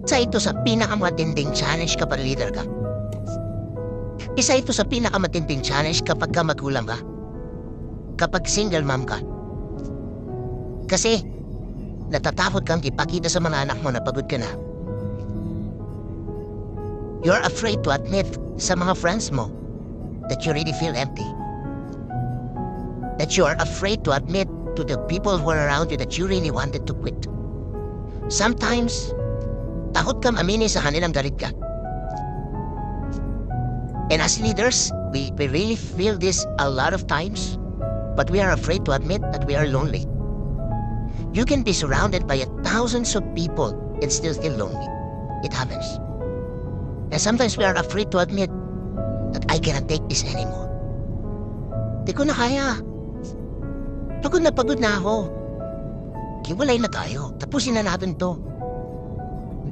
Isa ito sa pinakamatinding challenge kapag leader ka. Isa ito sa pinakamatinding challenge kapag ka magulang ka. Kapag single mom ka. Kasi, natatakot kang ipakita sa mga anak mo na pagod ka na. You're afraid to admit sa mga friends mo that you really feel empty. That you are afraid to admit to the people who are around you that you really wanted to quit. Sometimes, takot kang aminin sa kanilang galit ka. And as leaders, we really feel this a lot of times, but we are afraid to admit that we are lonely. You can be surrounded by thousands of people and still feel lonely. It happens. And sometimes we are afraid to admit that I cannot take this anymore. Di ko na kaya. Pagod na ako. Hiwalay na tayo. Tapusin na natin to.